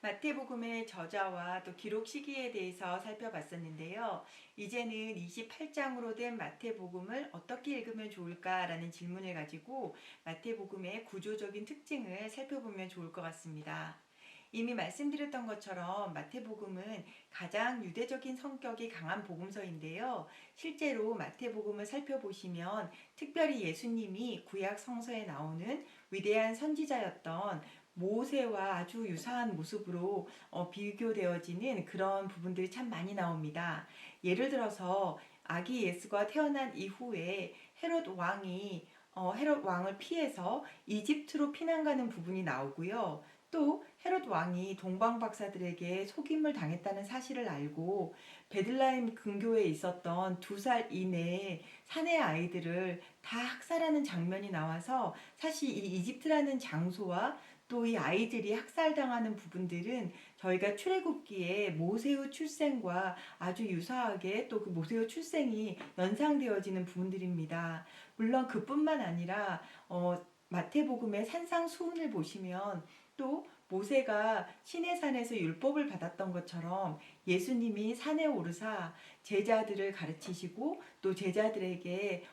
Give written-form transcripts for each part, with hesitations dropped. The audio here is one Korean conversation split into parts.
마태복음의 저자와 또 기록 시기에 대해서 살펴봤었는데요. 이제는 28장으로 된 마태복음을 어떻게 읽으면 좋을까라는 질문을 가지고 마태복음의 구조적인 특징을 살펴보면 좋을 것 같습니다. 이미 말씀드렸던 것처럼 마태복음은 가장 유대적인 성격이 강한 복음서인데요. 실제로 마태복음을 살펴보시면 특별히 예수님이 구약 성서에 나오는 위대한 선지자였던 모세와 아주 유사한 모습으로 비교되어지는 그런 부분들이 참 많이 나옵니다. 예를 들어서 아기 예수가 태어난 이후에 헤롯 왕을 피해서 이집트로 피난 가는 부분이 나오고요. 또 헤롯 왕이 동방 박사들에게 속임을 당했다는 사실을 알고 베들레헴 근교에 있었던 2살 이내의 사내 아이들을 다 학살하는 장면이 나와서 사실 이 이집트라는 장소와 또 이 아이들이 학살당하는 부분들은 저희가 출애굽기에 모세의 출생과 아주 유사하게 또 그 모세의 출생이 연상되어지는 부분들입니다. 물론 그뿐만 아니라 마태복음의 산상수훈을 보시면 또 모세가 시내산에서 율법을 받았던 것처럼 예수님이 산에 오르사 제자들을 가르치시고 또 제자들에게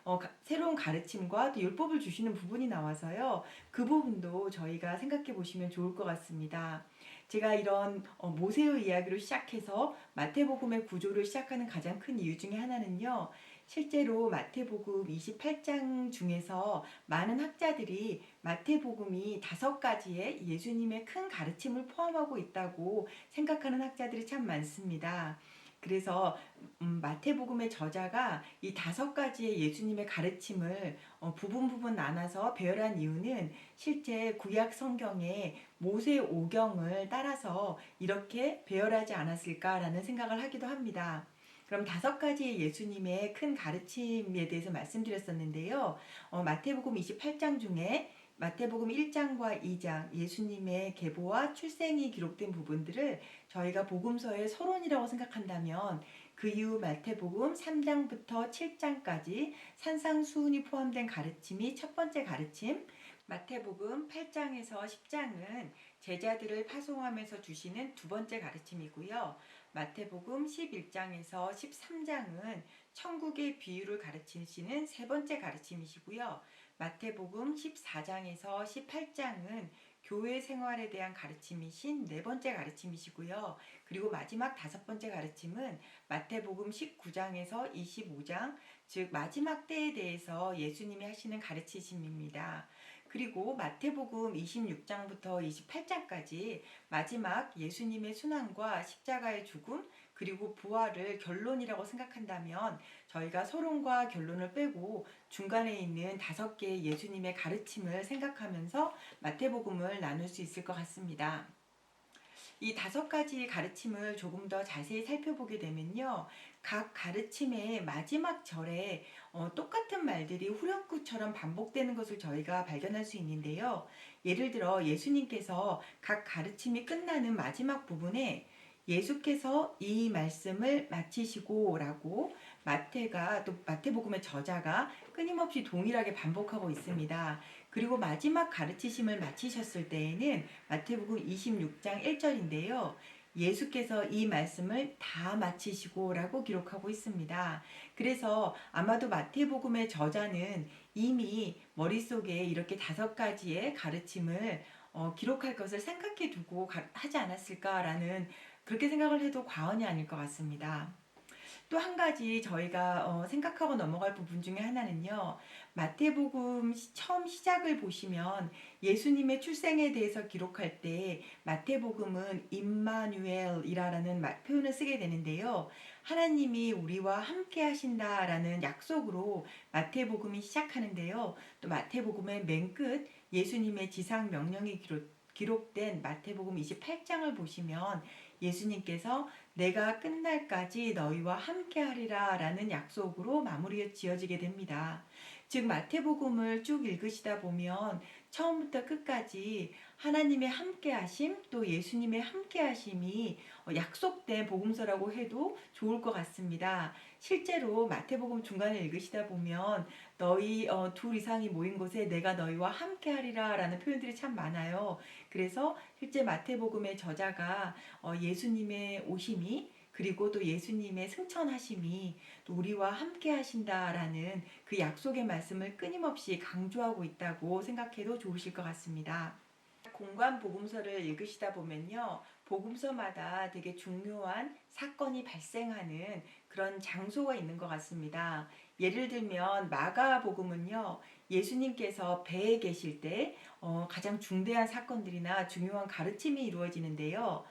새로운 가르침과 또 율법을 주시는 부분이 나와서요. 그 부분도 저희가 생각해 보시면 좋을 것 같습니다. 제가 이런 모세의 이야기로 시작해서 마태복음의 구조를 시작하는 가장 큰 이유 중에 하나는요. 실제로 마태복음 28장 중에서 많은 학자들이 마태복음이 5가지의 예수님의 큰 가르침을 포함하고 있다고 생각하는 학자들이 참 많습니다. 그래서 마태복음의 저자가 이 5가지의 예수님의 가르침을 부분 나눠서 배열한 이유는 실제 구약 성경의 모세 오경을 따라서 이렇게 배열하지 않았을까라는 생각을 하기도 합니다. 그럼 5가지의 예수님의 큰 가르침에 대해서 말씀드렸었는데요. 마태복음 28장 중에 마태복음 1장과 2장 예수님의 계보와 출생이 기록된 부분들을 저희가 복음서의 서론이라고 생각한다면 그 이후 마태복음 3장부터 7장까지 산상수훈이 포함된 가르침이 첫 번째 가르침, 마태복음 8장에서 10장은 제자들을 파송하면서 주시는 두 번째 가르침이고요. 마태복음 11장에서 13장은 천국의 비유를 가르치시는 세 번째 가르침이시고요. 마태복음 14장에서 18장은 교회 생활에 대한 가르침이신 네 번째 가르침이시고요. 그리고 마지막 5번째 가르침은 마태복음 19장에서 25장, 즉 마지막 때에 대해서 예수님이 하시는 가르치심입니다. 그리고 마태복음 26장부터 28장까지 마지막 예수님의 순환과 십자가의 죽음 그리고 부활을 결론이라고 생각한다면 저희가 서론과 결론을 빼고 중간에 있는 5개의 예수님의 가르침을 생각하면서 마태복음을 나눌 수 있을 것 같습니다. 이 5가지 가르침을 조금 더 자세히 살펴보게 되면요. 각 가르침의 마지막 절에 똑같은 말들이 후렴구처럼 반복되는 것을 저희가 발견할 수 있는데요. 예를 들어 예수님께서 각 가르침이 끝나는 마지막 부분에 예수께서 이 말씀을 마치시고 라고 마태복음의 저자가 끊임없이 동일하게 반복하고 있습니다. 그리고 마지막 가르치심을 마치셨을 때에는 마태복음 26장 1절인데요. 예수께서 이 말씀을 다 마치시고 라고 기록하고 있습니다. 그래서 아마도 마태복음의 저자는 이미 머릿속에 이렇게 5가지의 가르침을 기록할 것을 생각해 두고 하지 않았을까라는 그렇게 생각을 해도 과언이 아닐 것 같습니다. 또 한 가지 저희가 생각하고 넘어갈 부분 중에 하나는요. 마태복음 처음 시작을 보시면 예수님의 출생에 대해서 기록할 때 마태복음은 임마누엘이라는 표현을 쓰게 되는데요. 하나님이 우리와 함께 하신다라는 약속으로 마태복음이 시작하는데요. 또 마태복음의 맨 끝 예수님의 지상 명령이 기록된 마태복음 28장을 보시면 예수님께서 내가 끝날까지 너희와 함께 하리라 라는 약속으로 마무리 지어지게 됩니다. 즉 마태복음을 쭉 읽으시다 보면 처음부터 끝까지 하나님의 함께하심 또 예수님의 함께하심이 약속된 복음서라고 해도 좋을 것 같습니다. 실제로 마태복음 중간에 읽으시다 보면 너희 둘 이상이 모인 곳에 내가 너희와 함께하리라 라는 표현들이 참 많아요. 그래서 실제 마태복음의 저자가 예수님의 오심이 그리고 또 예수님의 승천하심이 또 우리와 함께 하신다라는 그 약속의 말씀을 끊임없이 강조하고 있다고 생각해도 좋으실 것 같습니다. 공관 복음서를 읽으시다 보면요. 복음서마다 되게 중요한 사건이 발생하는 그런 장소가 있는 것 같습니다. 예를 들면 마가복음은요. 예수님께서 배에 계실 때 가장 중대한 사건들이나 중요한 가르침이 이루어지는데요.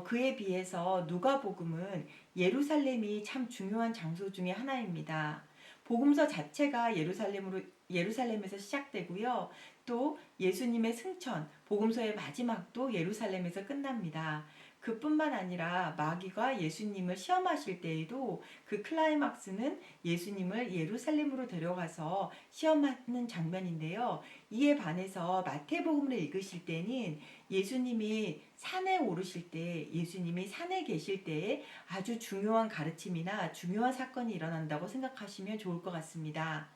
그에 비해서 누가복음은 예루살렘이 참 중요한 장소 중에 하나입니다. 복음서 자체가 예루살렘에서 시작되고요. 또 예수님의 승천, 복음서의 마지막도 예루살렘에서 끝납니다. 그뿐만 아니라 마귀가 예수님을 시험하실 때에도 그 클라이막스는 예수님을 예루살렘으로 데려가서 시험하는 장면인데요. 이에 반해서 마태복음을 읽으실 때는 예수님이 산에 오르실 때, 예수님이 산에 계실 때에 아주 중요한 가르침이나 중요한 사건이 일어난다고 생각하시면 좋을 것 같습니다.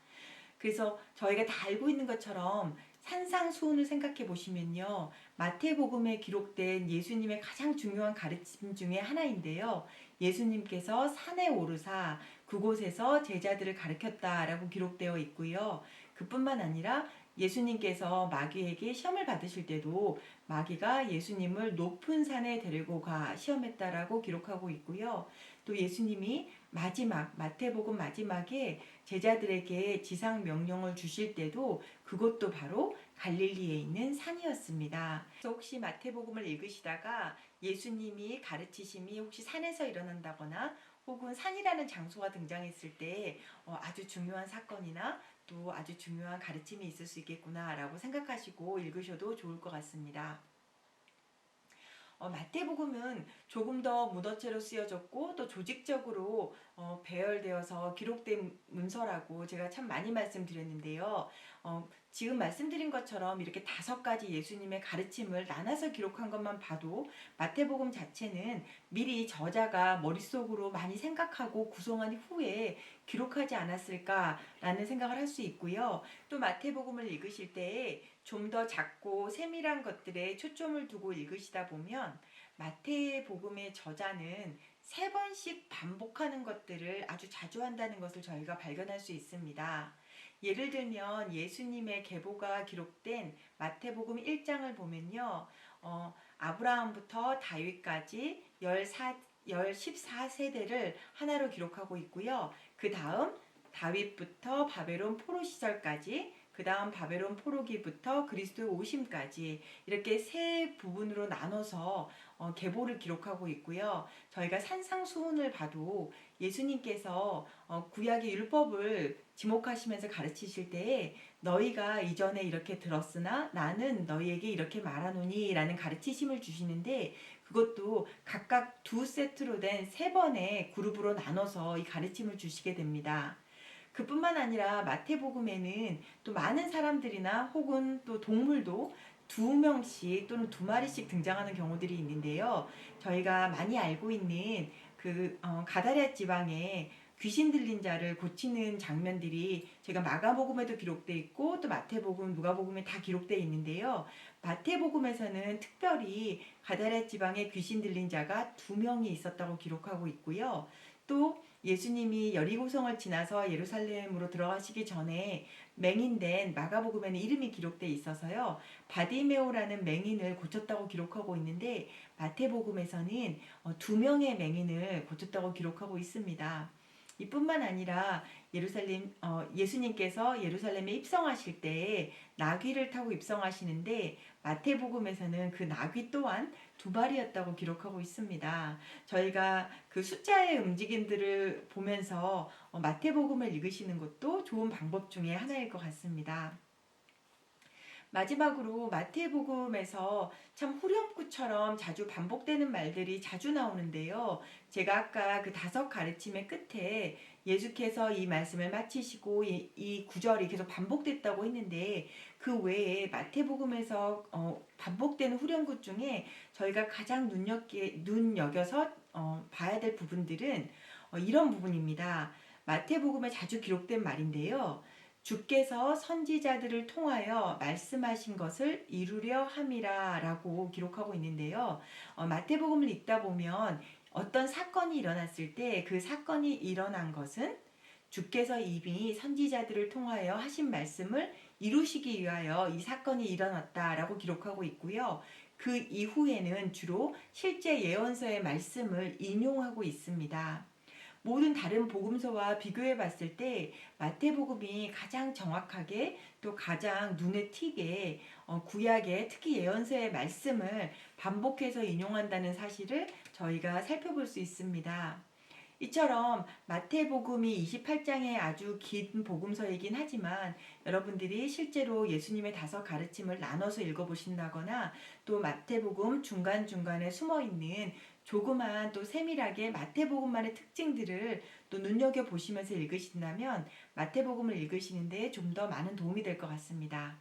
그래서 저희가 다 알고 있는 것처럼 산상수훈을 생각해 보시면요. 마태복음에 기록된 예수님의 가장 중요한 가르침 중에 하나인데요. 예수님께서 산에 오르사 그곳에서 제자들을 가르쳤다라고 기록되어 있고요. 그뿐만 아니라 예수님께서 마귀에게 시험을 받으실 때도 마귀가 예수님을 높은 산에 데리고 가 시험했다라고 기록하고 있고요. 또 예수님이 마태복음 마지막에 제자들에게 지상 명령을 주실 때도 그것도 바로 갈릴리에 있는 산이었습니다. 그래서 혹시 마태복음을 읽으시다가 예수님이 가르치심이 혹시 산에서 일어난다거나 혹은 산이라는 장소가 등장했을 때 아주 중요한 사건이나 또 아주 중요한 가르침이 있을 수 있겠구나라고 생각하시고 읽으셔도 좋을 것 같습니다. 마태복음은 조금 더 문어체로 쓰여졌고 또 조직적으로 배열되어서 기록된 문서라고 제가 참 많이 말씀드렸는데요. 지금 말씀드린 것처럼 이렇게 5가지 예수님의 가르침을 나눠서 기록한 것만 봐도 마태복음 자체는 미리 저자가 머릿속으로 많이 생각하고 구성한 후에 기록하지 않았을까라는 생각을 할 수 있고요. 또 마태복음을 읽으실 때에 좀 더 작고 세밀한 것들에 초점을 두고 읽으시다 보면 마태복음의 저자는 3번씩 반복하는 것들을 아주 자주 한다는 것을 저희가 발견할 수 있습니다. 예를 들면 예수님의 계보가 기록된 마태복음 1장을 보면요. 아브라함부터 다윗까지 14세대를 하나로 기록하고 있고요. 그 다음 다윗부터 바벨론 포로 시절까지 그 다음 바벨론 포로기부터 그리스도의 오심까지 이렇게 3부분으로 나눠서 계보를 기록하고 있고요. 저희가 산상수훈을 봐도 예수님께서 구약의 율법을 지목하시면서 가르치실 때에 너희가 이전에 이렇게 들었으나 나는 너희에게 이렇게 말하노니 라는 가르치심을 주시는데 그것도 각각 2세트로 된 3번의 그룹으로 나눠서 이 가르침을 주시게 됩니다. 그뿐만 아니라 마태복음에는 또 많은 사람들이나 혹은 또 동물도 2명씩 또는 2마리씩 등장하는 경우들이 있는데요. 저희가 많이 알고 있는 그 가다랴 지방에 귀신 들린 자를 고치는 장면들이 제가 마가복음에도 기록되어 있고 또 마태복음, 누가복음에 다 기록되어 있는데요. 마태복음에서는 특별히 가다랴 지방에 귀신 들린 자가 2명이 있었다고 기록하고 있고요. 또 예수님이 여리고성을 지나서 예루살렘으로 들어가시기 전에 맹인된 마가복음에는 이름이 기록되어 있어서요. 바디메오라는 맹인을 고쳤다고 기록하고 있는데 마태복음에서는 2명의 맹인을 고쳤다고 기록하고 있습니다. 이뿐만 아니라 예수님께서 예루살렘에 입성하실 때 나귀를 타고 입성하시는데 마태복음에서는 그 나귀 또한 2마리였다고 기록하고 있습니다. 저희가 그 숫자의 움직임들을 보면서 마태복음을 읽으시는 것도 좋은 방법 중에 하나일 것 같습니다. 마지막으로 마태복음에서 참 후렴구처럼 자주 반복되는 말들이 자주 나오는데요. 제가 아까 그 5 가르침의 끝에 예수께서 이 말씀을 마치시고 이 구절이 계속 반복됐다고 했는데 그 외에 마태복음에서 반복되는 후렴구 중에 저희가 가장 눈여겨서 봐야 될 부분들은 이런 부분입니다. 마태복음에 자주 기록된 말인데요. 주께서 선지자들을 통하여 말씀하신 것을 이루려 함이라 라고 기록하고 있는데요. 마태복음을 읽다 보면 어떤 사건이 일어났을 때 그 사건이 일어난 것은 주께서 이미 선지자들을 통하여 하신 말씀을 이루시기 위하여 이 사건이 일어났다라고 기록하고 있고요. 그 이후에는 주로 실제 예언서의 말씀을 인용하고 있습니다. 모든 다른 복음서와 비교해 봤을 때 마태복음이 가장 정확하게 또 가장 눈에 띄게 구약의 특히 예언서의 말씀을 반복해서 인용한다는 사실을 저희가 살펴볼 수 있습니다. 이처럼 마태복음이 28장의 아주 긴 복음서이긴 하지만 여러분들이 실제로 예수님의 다섯 가르침을 나눠서 읽어보신다거나 또 마태복음 중간중간에 숨어있는 조그만 또 세밀하게 마태복음만의 특징들을 또 눈여겨보시면서 읽으신다면 마태복음을 읽으시는데 좀 더 많은 도움이 될 것 같습니다.